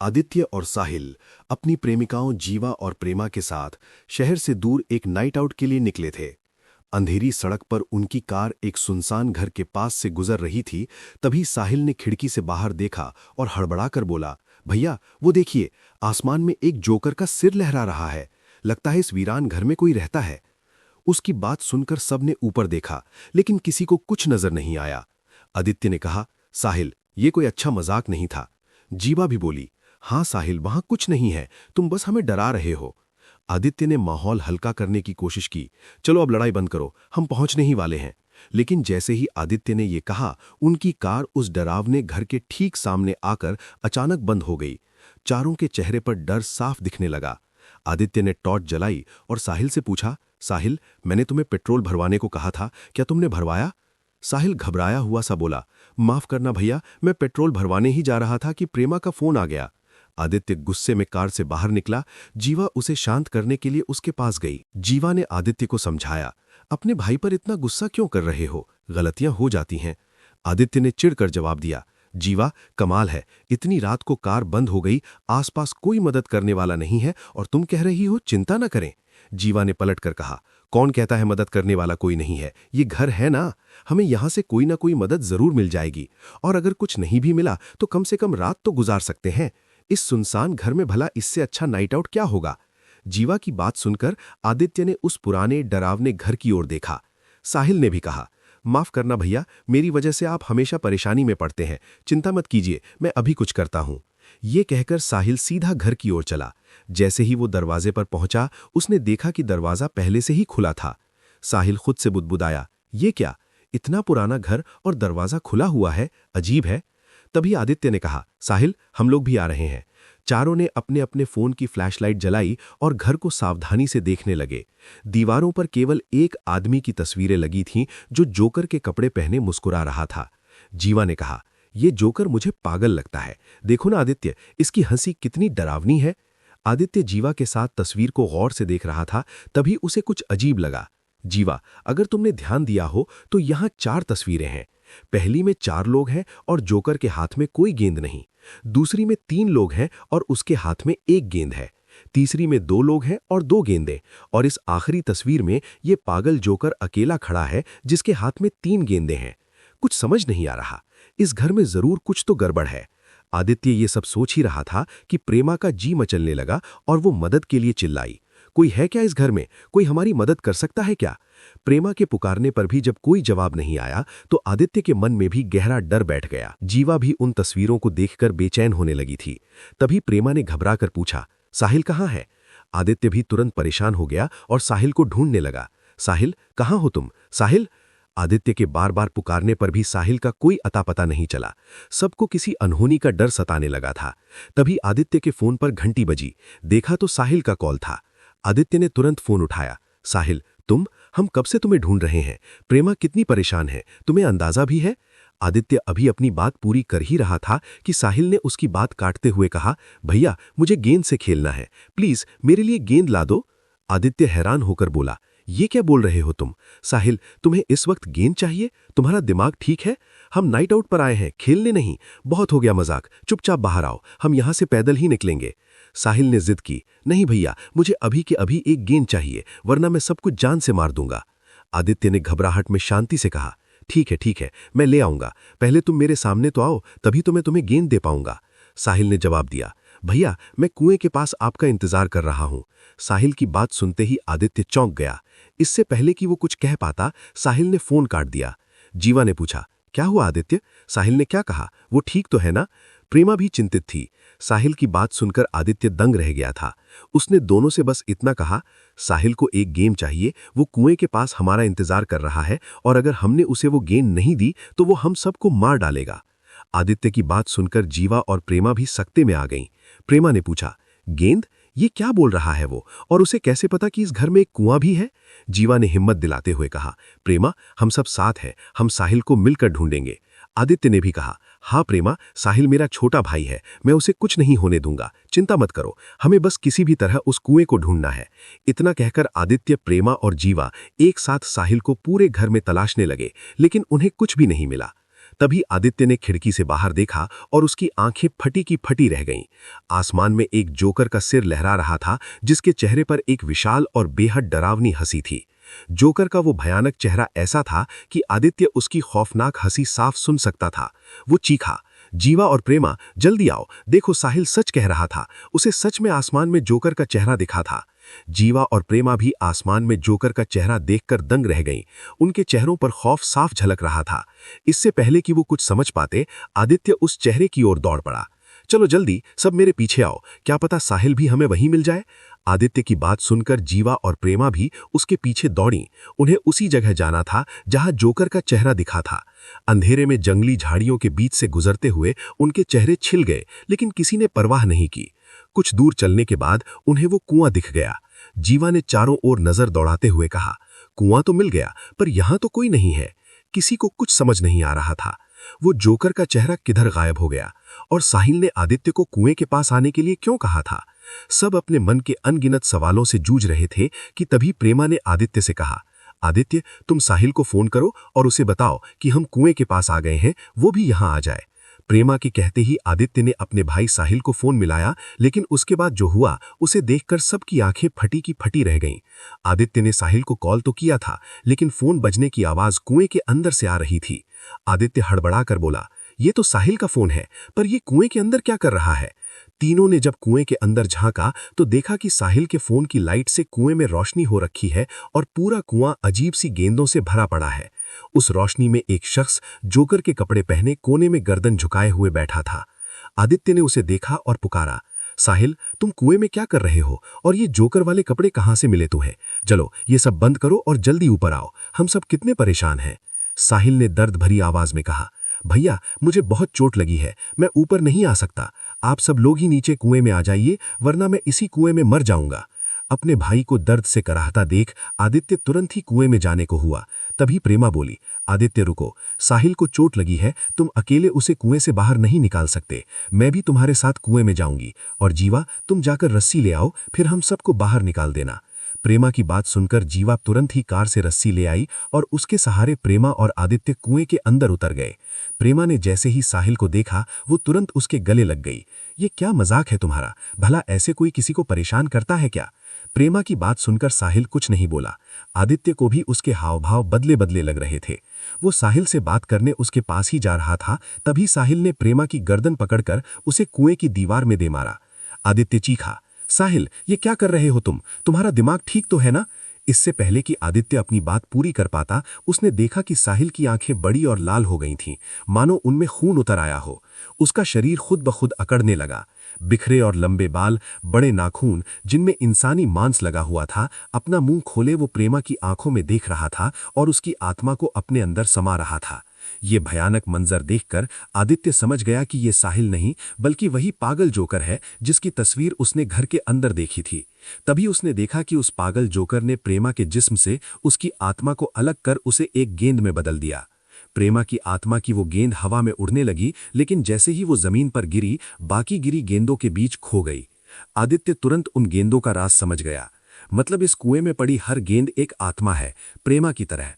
आदित्य और साहिल अपनी प्रेमिकाओं जीवा और प्रेमा के साथ शहर से दूर एक नाइट आउट के लिए निकले थे। अंधेरी सड़क पर उनकी कार एक सुनसान घर के पास से गुजर रही थी। तभी साहिल ने खिड़की से बाहर देखा और हड़बड़ाकर बोला, भैया वो देखिए, आसमान में एक जोकर का सिर लहरा रहा है। लगता है इस वीरान घर में कोई रहता है। उसकी बात सुनकर सबने ऊपर देखा, लेकिन किसी को कुछ नजर नहीं आया। आदित्य ने कहा, साहिल ये कोई अच्छा मजाक नहीं था। जीवा भी बोली, हाँ साहिल, वहां कुछ नहीं है, तुम बस हमें डरा रहे हो। आदित्य ने माहौल हल्का करने की कोशिश की, चलो अब लड़ाई बंद करो, हम पहुंचने ही वाले हैं। लेकिन जैसे ही आदित्य ने ये कहा, उनकी कार उस डरावने घर के ठीक सामने आकर अचानक बंद हो गई। चारों के चेहरे पर डर साफ दिखने लगा। आदित्य ने टॉर्च जलाई और साहिल से पूछा, साहिल मैंने तुम्हें पेट्रोल भरवाने को कहा था, क्या तुमने भरवाया? साहिल घबराया हुआ सा बोला, माफ करना भैया, मैं पेट्रोल भरवाने ही जा रहा था कि प्रेमा का फोन आ गया। आदित्य गुस्से में कार से बाहर निकला। जीवा उसे शांत करने के लिए उसके पास गई। जीवा ने आदित्य को समझाया, अपने भाई पर इतना गुस्सा क्यों कर रहे हो, गलतियां हो जाती हैं। आदित्य ने चिढ़कर जवाब दिया, जीवा कमाल है, इतनी रात को कार बंद हो गई, आसपास कोई मदद करने वाला नहीं है और तुम कह रही हो चिंता न करें। जीवा ने पलटकर कहा, कौन कहता है मदद करने वाला कोई नहीं है, ये घर है ना, हमें यहां से कोई ना कोई मदद जरूर मिल जाएगी। और अगर कुछ नहीं भी मिला तो कम से कम रात तो गुजार सकते हैं। इस सुनसान घर में भला इससे अच्छा नाइट आउट क्या होगा? जीवा की बात सुनकर आदित्य ने उस पुराने डरावने घर की ओर देखा। साहिल ने भी कहा, माफ करना भैया, मेरी वजह से आप हमेशा परेशानी में पड़ते हैं, चिंता मत कीजिए, मैं अभी कुछ करता हूं। ये कहकर साहिल सीधा घर की ओर चला। जैसे ही वो दरवाजे पर पहुंचा, उसने देखा कि दरवाजा पहले से ही खुला था। साहिल खुद से बुदबुदाया, ये क्या, इतना पुराना घर और दरवाजा खुला हुआ है, अजीब है। तभी आदित्य ने कहा, साहिल हम लोग भी आ रहे हैं। चारों ने अपने अपने फोन की फ्लैशलाइट जलाई और घर को सावधानी से देखने लगे। दीवारों पर केवल एक आदमी की तस्वीरें लगी थीं, जो जोकर के कपड़े पहने मुस्कुरा रहा था। जीवा ने कहा, ये जोकर मुझे पागल लगता है, देखो ना आदित्य, इसकी हंसी कितनी डरावनी है। आदित्य जीवा के साथ तस्वीर को गौर से देख रहा था। तभी उसे कुछ अजीब लगा। जीवा, अगर तुमने ध्यान दिया हो तो यहाँ 4 तस्वीरें हैं। पहली में 4 लोग हैं और जोकर के हाथ में कोई गेंद नहीं। दूसरी में 3 लोग हैं और उसके हाथ में 1 गेंद है। तीसरी में 2 लोग हैं और 2 गेंदें। और इस आखिरी तस्वीर में ये पागल जोकर अकेला खड़ा है, जिसके हाथ में 3 गेंदें हैं। कुछ समझ नहीं आ रहा, इस घर में जरूर कुछ तो गड़बड़ है। आदित्य ये सब सोच ही रहा था कि प्रेमा का जी मचलने लगा और वो मदद के लिए चिल्लाई, कोई है क्या इस घर में, कोई हमारी मदद कर सकता है क्या? प्रेमा के पुकारने पर भी जब कोई जवाब नहीं आया तो आदित्य के मन में भी गहरा डर बैठ गया। जीवा भी उन तस्वीरों को देखकर बेचैन होने लगी थी। तभी प्रेमा ने घबराकर पूछा, साहिल कहाँ है? आदित्य भी तुरंत परेशान हो गया और साहिल को ढूंढने लगा। साहिल कहाँ हो तुम, साहिल? आदित्य के बार बार पुकारने पर भी साहिल का कोई अता पता नहीं चला। सबको किसी अनहोनी का डर सताने लगा था। तभी आदित्य के फोन पर घंटी बजी। देखा तो साहिल का कॉल था। आदित्य ने तुरंत फोन उठाया, साहिल तुम, हम कब से तुम्हें ढूंढ रहे हैं, प्रेमा कितनी परेशान है, तुम्हें अंदाजा भी है? आदित्य अभी अपनी बात पूरी कर ही रहा था कि साहिल ने उसकी बात काटते हुए कहा, भैया मुझे गेंद से खेलना है, प्लीज मेरे लिए गेंद ला दो। आदित्य हैरान होकर बोला, ये क्या बोल रहे हो तुम? साहिल तुम्हें इस वक्त गेंद चाहिए? तुम्हारा दिमाग ठीक है? हम नाइट आउट पर आए हैं, खेलने नहीं। बहुत हो गया मजाक, चुपचाप बाहर आओ, हम यहां से पैदल ही निकलेंगे। साहिल ने जिद की, नहीं भैया, मुझे अभी के अभी एक गेंद चाहिए, वरना मैं सब कुछ जान से मार दूंगा। आदित्य ने घबराहट में शांति से कहा, ठीक है, मैं ले आऊंगा, पहले तुम मेरे सामने तो आओ, तभी तो मैं तुम्हें गेंद दे पाऊंगा। साहिल ने जवाब दिया, भैया मैं कुएं के पास आपका इंतजार कर रहा हूं। साहिल की बात सुनते ही आदित्य चौंक गया। इससे पहले कि वो कुछ कह पाता, साहिल ने फोन काट दिया। जीवा ने पूछा, क्या हुआ आदित्य, साहिल ने क्या कहा, वो ठीक तो है ना? प्रेमा भी चिंतित थी। साहिल की बात सुनकर आदित्य दंग रह गया था। उसने दोनों से बस इतना कहा, साहिल को एक गेंद चाहिए, वो कुएं के पास हमारा इंतजार कर रहा है और अगर हमने उसे वो गेंद नहीं दी तो वो हम सबको मार डालेगा। आदित्य की बात सुनकर जीवा और प्रेमा भी सकते में आ गईं। प्रेमा ने पूछा, गेंद, ये क्या बोल रहा है वो, और उसे कैसे पता कि इस घर में एक कुआं भी है? जीवा ने हिम्मत दिलाते हुए कहा, प्रेमा हम सब साथ हैं, हम साहिल को मिलकर ढूंढेंगे। आदित्य ने भी कहा, हाँ प्रेमा, साहिल मेरा छोटा भाई है, मैं उसे कुछ नहीं होने दूंगा, चिंता मत करो, हमें बस किसी भी तरह उस कुएं को ढूंढना है। इतना कहकर आदित्य, प्रेमा और जीवा एक साथ साहिल को पूरे घर में तलाशने लगे, लेकिन उन्हें कुछ भी नहीं मिला। तभी आदित्य ने खिड़की से बाहर देखा और उसकी आंखें फटी की फटी रह गईं। आसमान में एक जोकर का सिर लहरा रहा था, जिसके चेहरे पर एक विशाल और बेहद डरावनी हंसी थी। जोकर का वो भयानक चेहरा ऐसा था कि आदित्य उसकी खौफनाक हंसी साफ सुन सकता था। वो चीखा, जीवा और प्रेमा, जल्दी आओ, देखो साहिल सच कह रहा था। उसे सच में आसमान में जोकर का चेहरा दिखा था। जीवा और प्रेमा भी आसमान में जोकर का चेहरा देखकर दंग रह गईं। उनके चेहरों पर खौफ साफ झलक रहा था। इससे पहले कि वो कुछ समझ पाते, आदित्य उस चेहरे की ओर दौड़ पड़ा। चलो जल्दी, सब मेरे पीछे आओ, क्या पता साहिल भी हमें वहीं मिल जाए। आदित्य की बात सुनकर जीवा और प्रेमा भी उसके पीछे दौड़ी। उन्हें उसी जगह जाना था जहां जोकर का चेहरा दिखा था। अंधेरे में जंगली झाड़ियों के बीच से गुजरते हुए उनके चेहरे छिल गए, लेकिन किसी ने परवाह नहीं की। कुछ दूर चलने के बाद उन्हें वो कुआं दिख गया। जीवा ने चारों ओर नजर दौड़ाते हुए कहा, कुआं तो मिल गया, पर यहां तो कोई नहीं है। किसी को कुछ समझ नहीं आ रहा था। वो जोकर का चेहरा किधर गायब हो गया, और साहिल ने आदित्य को कुएं के पास आने के लिए क्यों कहा था। सब अपने मन के अनगिनत सवालों से जूझ रहे थे कि तभी प्रेमा ने आदित्य से कहा, आदित्य, तुम साहिल को फोन करो और उसे बताओ कि हम कुएं के पास आ गए हैं, वो भी यहां आ जाए। प्रेमा के कहते ही आदित्य ने अपने भाई साहिल को फोन मिलाया, लेकिन उसके बाद जो हुआ उसे देखकर सबकी आंखें फटी की फटी रह गईं। आदित्य ने साहिल को कॉल तो किया था, लेकिन फोन बजने की आवाज कुएं के अंदर से आ रही थी। आदित्य हड़बड़ा कर बोला, ये तो साहिल का फोन है, पर ये कुएं के अंदर क्या कर रहा है। तीनों ने जब कुएं के अंदर झांका तो देखा कि साहिल के फोन की लाइट से कुएं में रोशनी हो रखी है और पूरा कुआं अजीब सी गेंदों से भरा पड़ा है। उस रोशनी में एक शख्स जोकर के कपड़े पहने कोने में गर्दन झुकाए हुए बैठा था। आदित्य ने उसे देखा और पुकारा, साहिल, तुम कुएं में क्या कर रहे हो, और ये जोकर वाले कपड़े कहां से मिले तुम्हें। चलो ये सब बंद करो और जल्दी ऊपर आओ, हम सब कितने परेशान हैं। साहिल ने दर्द भरी आवाज में कहा, भैया मुझे बहुत चोट लगी है, मैं ऊपर नहीं आ सकता। आप सब लोग ही नीचे कुएं में आ जाइए, वरना मैं इसी कुएं में मर जाऊंगा। अपने भाई को दर्द से कराहता देख आदित्य तुरंत ही कुएं में जाने को हुआ। तभी प्रेमा बोली, आदित्य रुको, साहिल को चोट लगी है, तुम अकेले उसे कुएं से बाहर नहीं निकाल सकते, मैं भी तुम्हारे साथ कुएं में जाऊंगी। और जीवा, तुम जाकर रस्सी ले आओ, फिर हम सबको बाहर निकाल देना। प्रेमा की बात सुनकर जीवा तुरंत ही कार से रस्सी ले आई और उसके सहारे प्रेमा और आदित्य कुएं के अंदर उतर गए। प्रेमा ने जैसे ही साहिल को देखा, वो तुरंत उसके गले लग गई। ये क्या मजाक है तुम्हारा, भला ऐसे कोई किसी को परेशान करता है क्या। प्रेमा की बात सुनकर साहिल कुछ नहीं बोला। आदित्य को भी उसके हाव भाव बदले बदले लग रहे थे। वो साहिल से बात करने उसके पास ही जा रहा था, तभी साहिल ने प्रेमा की गर्दन पकड़कर उसे कुएं की दीवार में दे मारा। आदित्य चीखा, साहिल, ये क्या कर रहे हो तुम, तुम्हारा दिमाग ठीक तो है ना। इससे पहले कि आदित्य अपनी बात पूरी कर पाता, उसने देखा कि साहिल की आंखें बड़ी और लाल हो गई थीं, मानो उनमें खून उतर आया हो। उसका शरीर खुद ब खुद अकड़ने लगा। बिखरे और लंबे बाल, बड़े नाखून जिनमें इंसानी मांस लगा हुआ था, अपना मुंह खोले वो प्रेमा की आंखों में देख रहा था और उसकी आत्मा को अपने अंदर समा रहा था। ये भयानक मंजर देखकर आदित्य समझ गया कि ये साहिल नहीं, बल्कि वही पागल जोकर है जिसकी तस्वीर उसने घर के अंदर देखी थी। तभी उसने देखा कि उस पागल जोकर ने प्रेमा के जिस्म से उसकी आत्मा को अलग कर उसे एक गेंद में बदल दिया। प्रेमा की आत्मा की वो गेंद हवा में उड़ने लगी, लेकिन जैसे ही वो जमीन पर गिरी, बाकी गिरी गेंदों के बीच खो गई। आदित्य तुरंत उन गेंदों का राज समझ गया। मतलब इस कुएं में पड़ी हर गेंद एक आत्मा है, प्रेमा की तरह।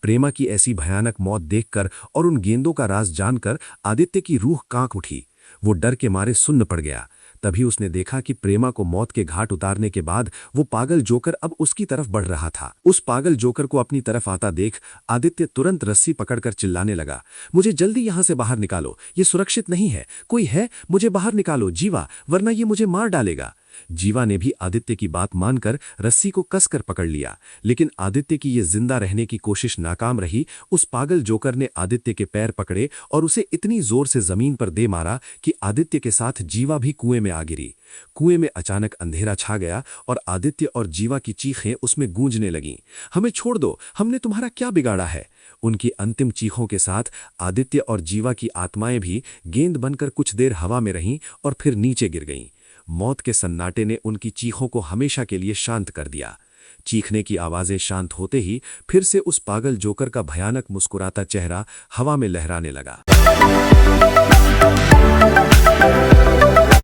प्रेमा की ऐसी भयानक मौत देखकर और उन गेंदों का राज जानकर आदित्य की रूह कांप उठी। वो डर के मारे सुन्न पड़ गया। तभी उसने देखा कि प्रेमा को मौत के घाट उतारने के बाद वो पागल जोकर अब उसकी तरफ बढ़ रहा था। उस पागल जोकर को अपनी तरफ आता देख आदित्य तुरंत रस्सी पकड़कर चिल्लाने लगा, मुझे जल्दी यहां से बाहर निकालो, ये सुरक्षित नहीं है, कोई है, मुझे बाहर निकालो जीवा, वरना ये मुझे मार डालेगा। जीवा ने भी आदित्य की बात मानकर रस्सी को कसकर पकड़ लिया, लेकिन आदित्य की ये जिंदा रहने की कोशिश नाकाम रही। उस पागल जोकर ने आदित्य के पैर पकड़े और उसे इतनी जोर से जमीन पर दे मारा कि आदित्य के साथ जीवा भी कुएं में आ गिरी। कुएं में अचानक अंधेरा छा गया और आदित्य और जीवा की चीखें उसमें गूंजने लगीं। हमें छोड़ दो, हमने तुम्हारा क्या बिगाड़ा है। उनकी अंतिम चीखों के साथ आदित्य और जीवा की आत्माएं भी गेंद बनकर कुछ देर हवा में रहीं और फिर नीचे गिर गईं। मौत के सन्नाटे ने उनकी चीखों को हमेशा के लिए शांत कर दिया। चीखने की आवाजें शांत होते ही फिर से उस पागल जोकर का भयानक मुस्कुराता चेहरा हवा में लहराने लगा।